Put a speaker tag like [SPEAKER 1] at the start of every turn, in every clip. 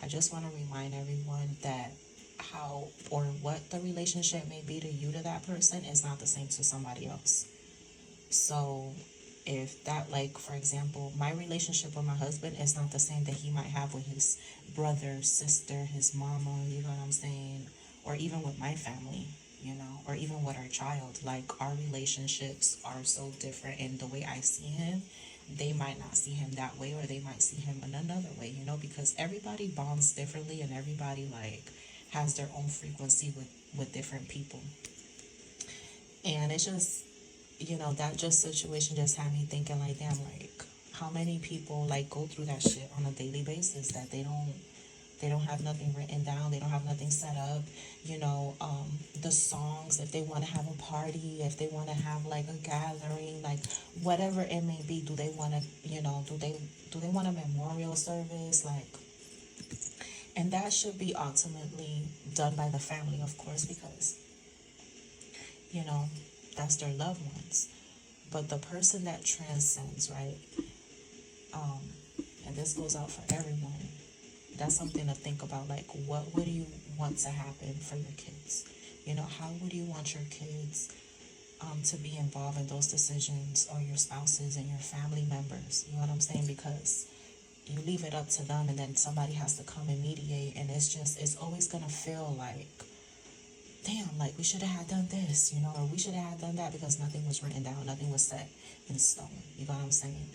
[SPEAKER 1] I just want to remind everyone that how or what the relationship may be to you to that person is not the same to somebody else. So if that, like, for example, my relationship with my husband is not the same that he might have with his brother, sister, his mama, you know what I'm saying? Or even with my family, you know, or even with our child. Like, our relationships are so different, and the way I see him, they might not see him that way, or they might see him in another way, you know, because everybody bonds differently, and everybody, like, has their own frequency with different people. And it's just, you know, that just situation just had me thinking, like, damn, like, how many people, like, go through that shit on a daily basis that they don't have nothing written down, they don't have nothing set up, you know. The songs, if they want to have a party, if they want to have like a gathering, like whatever it may be, do they want to, you know, do they want a memorial service, like, and that should be ultimately done by the family, of course, because, you know, that's their loved ones. But the person that transcends, right? Um, and this goes out for everyone. That's something to think about. Like, what would you want to happen for your kids? You know, how would you want your kids to be involved in those decisions, or your spouses and your family members? You know what I'm saying? Because you leave it up to them, and then somebody has to come and mediate, and it's always gonna feel like, damn, like, we should have had done this, you know, or we should have had done that, because nothing was written down, nothing was set in stone. You know what I'm saying?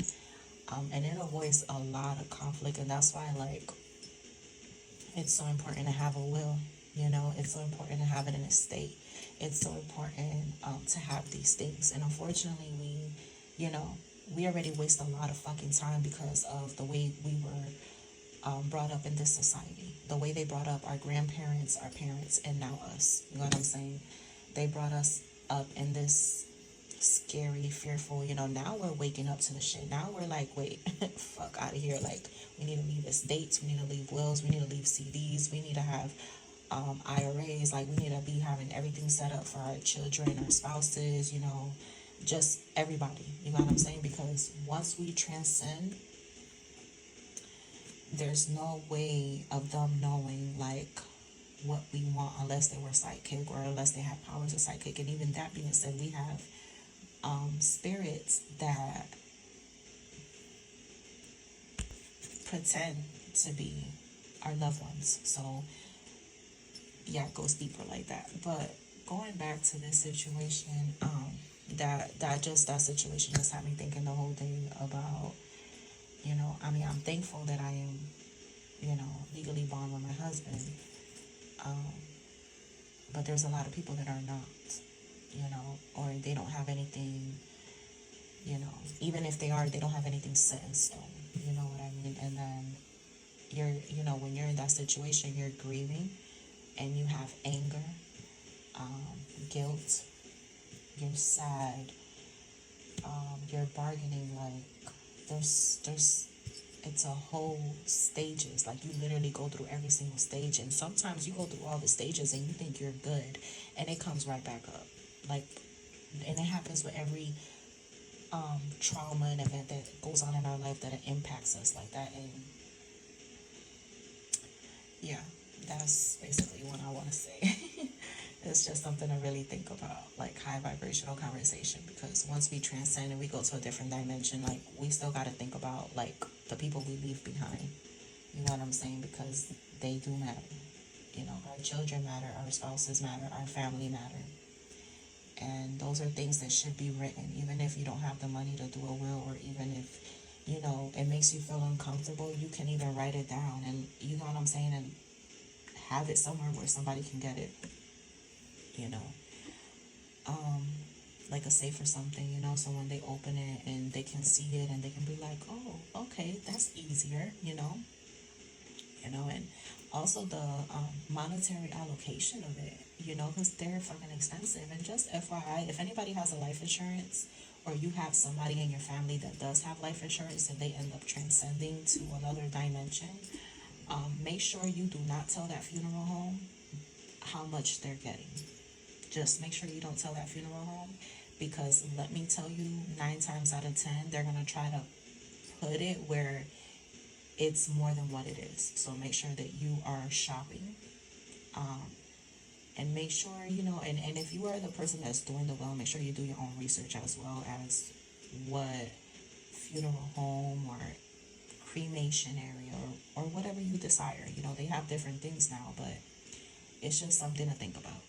[SPEAKER 1] And it avoids a lot of conflict, and that's why, like, it's so important to have a will. You know, it's so important to have it in a state. It's so important to have these things. And unfortunately, you know, we already waste a lot of fucking time because of the way we were brought up in this society. The way they brought up our grandparents, our parents, and now us. You know what I'm saying? They brought us up in this scary, fearful, you know. Now we're waking up to the shit. Now we're like, wait, fuck out of here. Like, we need to leave estates, we need to leave wills, we need to leave CDs, we need to have IRAs. Like, we need to be having everything set up for our children, our spouses, you know, just everybody. You know what I'm saying? Because once we transcend, there's no way of them knowing, like, what we want, unless they were psychic, or unless they have powers of psychic. And even that being said, we have spirits that pretend to be our loved ones. So yeah, it goes deeper like that. But going back to this situation, that situation just had me thinking the whole day about, you know, I mean, I'm thankful that I am, you know, legally bound with my husband. Um, but there's a lot of people that are not, you know, or they don't have anything, you know, even if they are, they don't have anything set in stone. You know what I mean? And then you know, when you're in that situation, you're grieving, and you have anger, guilt, you're sad, you're bargaining. Like, there's it's a whole stages. Like, you literally go through every single stage, and sometimes you go through all the stages and you think you're good, and it comes right back up. Like, and it happens with every trauma and event that goes on in our life, that it impacts us like that. And yeah, that's basically what I want to say. It's just something to really think about, like, high vibrational conversation, because once we transcend and we go to a different dimension, like, we still got to think about, like, the people we leave behind. You know what I'm saying? Because they do matter. You know, our children matter, our spouses matter, our family matter. And those are things that should be written, even if you don't have the money to do a will, or even if, you know, it makes you feel uncomfortable, you can even write it down, and, you know what I'm saying, and have it somewhere where somebody can get it, you know. Like a safe or something, you know, so when they open it and they can see it, and they can be like, oh, okay, that's easier, you know. And also the monetary allocation of it, you know, because they're fucking expensive. And just FYI, if anybody has a life insurance, or you have somebody in your family that does have life insurance, and they end up transcending to another dimension, make sure you do not tell that funeral home how much they're getting. Just make sure you don't tell that funeral home, because let me tell you, 9 times out of 10, they're going to try to put it where it's more than what it is. So make sure that you are shopping, and make sure, and if you are the person that's doing the will, make sure you do your own research as well as what funeral home or cremation area or whatever you desire. They have different things now, but it's just something to think about.